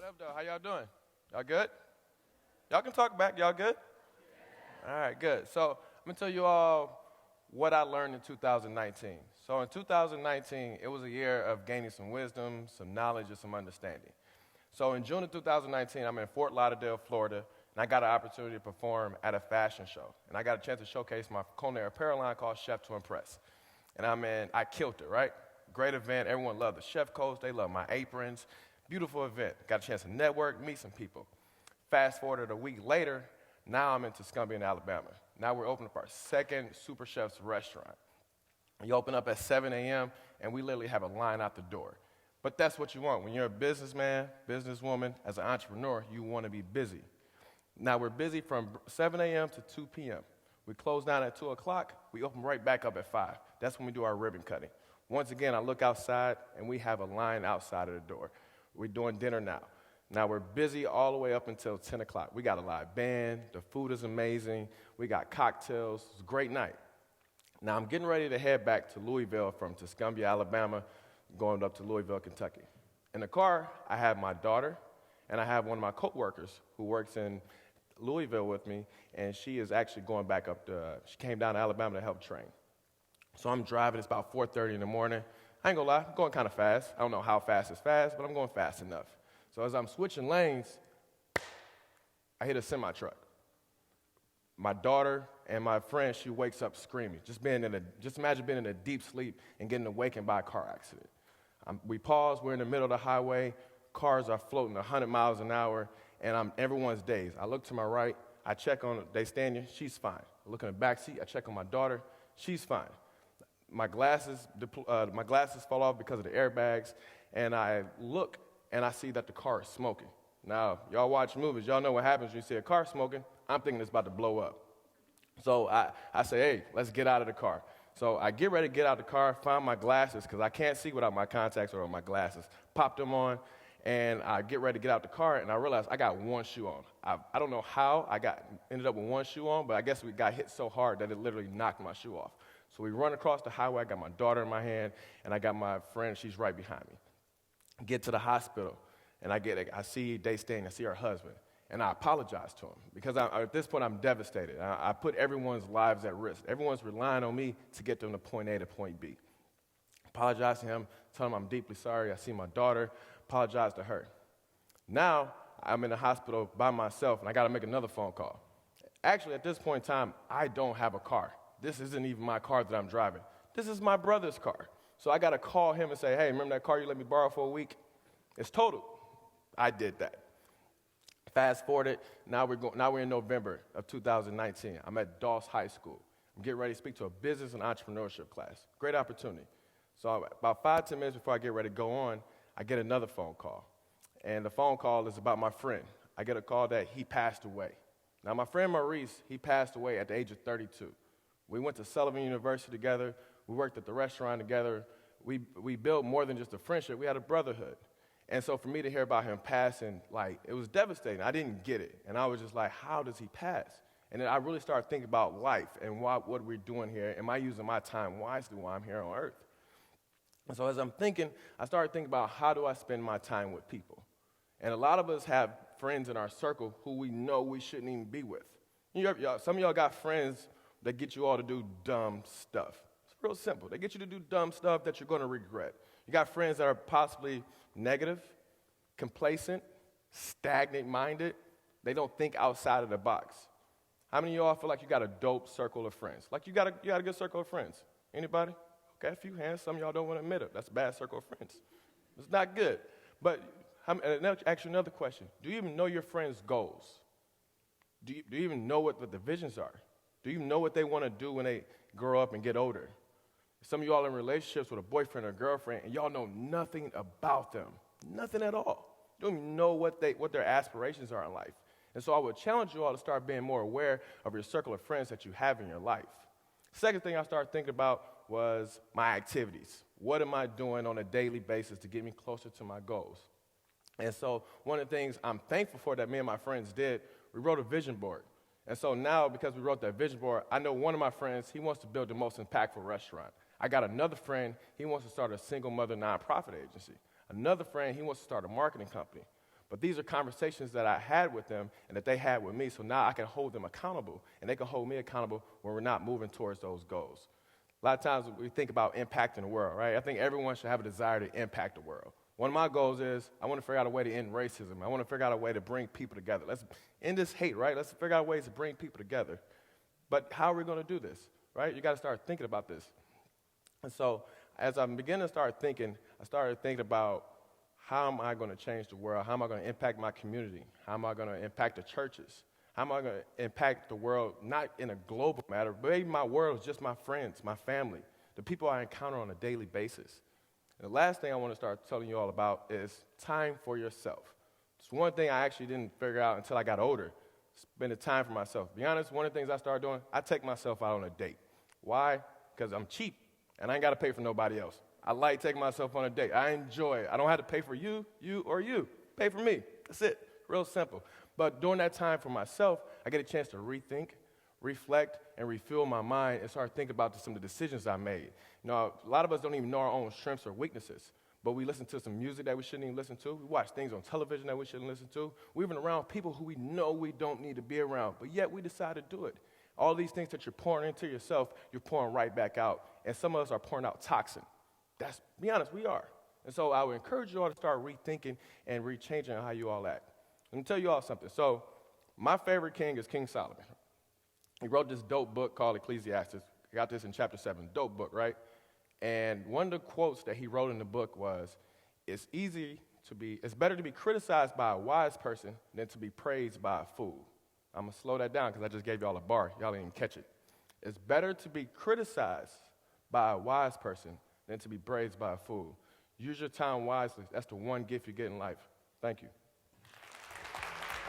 up, though? How y'all doing? Y'all good? Y'all can talk back. Y'all good? All right, good. So I'm going to tell you all what I learned in 2019. So in 2019, it was a year of gaining some wisdom, some knowledge, and some understanding. So in June of 2019, I'm in Fort Lauderdale, Florida, and I got an opportunity to perform at a fashion show. And I got a chance to showcase my culinary apparel line called Chef to Impress. And I killed it, right? Great event. Everyone loved the chef coats. They loved my aprons. Beautiful event. Got a chance to network, meet some people. Fast forward a week later, now I'm in Tuscumbia, Alabama. Now we're opening up our second Super Chef's restaurant. You open up at 7 a.m., and we literally have a line out the door. But that's what you want. When you're a businessman, businesswoman, as an entrepreneur, you want to be busy. Now we're busy from 7 a.m. to 2 p.m. We close down at 2 o'clock. We open right back up at 5. That's when we do our ribbon cutting. Once again, I look outside, and we have a line outside of the door. We're doing dinner now. Now we're busy all the way up until 10 o'clock. We got a live band. The food is amazing. We got cocktails. It's a great night. Now I'm getting ready to head back to Louisville from Tuscumbia, Alabama, going up to Louisville, Kentucky. In the car, I have my daughter, and I have one of my co-workers who works in Louisville with me, and she is actually going back up she came down to Alabama to help train. So I'm driving. It's about 4:30 in the morning. I ain't gonna lie, I'm going kind of fast. I don't know how fast is fast, but I'm going fast enough. So as I'm switching lanes, I hit a semi-truck. My daughter and my friend, she wakes up screaming. Just imagine being in a deep sleep and getting awakened by a car accident. We pause, we're in the middle of the highway, cars are floating 100 miles an hour, and everyone's dazed. I look to my right, I check on Destania, she's fine. I look in the back seat, I check on my daughter, she's fine. My glasses fall off because of the airbags, and I look and I see that the car is smoking. Now, y'all watch movies, y'all know what happens when you see a car smoking. I'm thinking it's about to blow up. So I say, hey, let's get out of the car. So I get ready to get out of the car, find my glasses, because I can't see without my contacts or my glasses. Pop them on, and I get ready to get out the car, and I realize I got one shoe on. I don't know how I ended up with one shoe on, but I guess we got hit so hard that it literally knocked my shoe off. So we run across the highway. I got my daughter in my hand, and I got my friend. She's right behind me. Get to the hospital, and I see Destania, I see her husband, and I apologize to him because at this point I'm devastated. I put everyone's lives at risk. Everyone's relying on me to get them to point A to point B. Apologize to him, tell him I'm deeply sorry. I see my daughter, apologize to her. Now I'm in the hospital by myself, and I got to make another phone call. Actually, at this point in time, I don't have a car. This isn't even my car that I'm driving. This is my brother's car. So I got to call him and say, hey, remember that car you let me borrow for a week? It's totaled. I did that. Fast forward, now we're in November of 2019. I'm at Doss High School. I'm getting ready to speak to a business and entrepreneurship class. Great opportunity. So about 5-10 minutes before I get ready to go on, I get another phone call. And the phone call is about my friend. I get a call that he passed away. Now, my friend Maurice, he passed away at the age of 32. We went to Sullivan University together. We worked at the restaurant together. We built more than just a friendship. We had a brotherhood. And so for me to hear about him passing, it was devastating. I didn't get it. And I was just like, how does he pass? And then I really started thinking about life and what we're doing here. Am I using my time wisely while I'm here on earth? And so as I'm thinking, I started thinking about how do I spend my time with people? And a lot of us have friends in our circle who we know we shouldn't even be with. Some of y'all got friends that get you all to do dumb stuff. It's real simple. They get you to do dumb stuff that you're going to regret. You got friends that are possibly negative, complacent, stagnant-minded. They don't think outside of the box. How many of y'all feel like you got a dope circle of friends? Like you got a good circle of friends? Anybody? Okay, a few hands. Some of y'all don't want to admit it. That's a bad circle of friends. It's not good. But actually, another question. Do you even know your friends' goals? Do you even know what the visions are? Do you know what they want to do when they grow up and get older? Some of y'all are in relationships with a boyfriend or girlfriend, and y'all know nothing about them, nothing at all. You don't even know what their aspirations are in life. And so I would challenge you all to start being more aware of your circle of friends that you have in your life. Second thing I started thinking about was my activities. What am I doing on a daily basis to get me closer to my goals? And so one of the things I'm thankful for that me and my friends did, we wrote a vision board. And so now, because we wrote that vision board, I know one of my friends, he wants to build the most impactful restaurant. I got another friend, he wants to start a single mother nonprofit agency. Another friend, he wants to start a marketing company. But these are conversations that I had with them and that they had with me, so now I can hold them accountable, and they can hold me accountable when we're not moving towards those goals. A lot of times we think about impacting the world, right? I think everyone should have a desire to impact the world. One of my goals is I want to figure out a way to end racism. I want to figure out a way to bring people together. Let's end this hate, right? Let's figure out ways to bring people together. But how are we going to do this, right? You got to start thinking about this. And so as I began to start thinking, I started thinking about how am I going to change the world? How am I going to impact my community? How am I going to impact the churches? How am I going to impact the world, not in a global matter, but maybe my world is just my friends, my family, the people I encounter on a daily basis. And the last thing I want to start telling you all about is time for yourself. It's one thing I actually didn't figure out until I got older, spending time for myself. To be honest, one of the things I started doing, I take myself out on a date. Why? Because I'm cheap, and I ain't got to pay for nobody else. I like taking myself on a date. I enjoy it. I don't have to pay for you, or you. Pay for me. That's it. Real simple. But during that time for myself, I get a chance to rethink, reflect, and refuel my mind and start thinking about some of the decisions I made. You know, a lot of us don't even know our own strengths or weaknesses, but we listen to some music that we shouldn't even listen to. We watch things on television that we shouldn't listen to. We're even around people who we know we don't need to be around, but yet we decide to do it. All these things that you're pouring into yourself, you're pouring right back out, and some of us are pouring out toxin. Be honest, we are. And so I would encourage you all to start rethinking and rechanging how you all act. Let me tell you all something. So my favorite king is King Solomon. He wrote this dope book called Ecclesiastes. I got this in chapter 7. Dope book, right? And one of the quotes that he wrote in the book was, it's better to be criticized by a wise person than to be praised by a fool. I'm going to slow that down because I just gave y'all a bar. Y'all didn't even catch it. It's better to be criticized by a wise person than to be praised by a fool. Use your time wisely. That's the one gift you get in life. Thank you.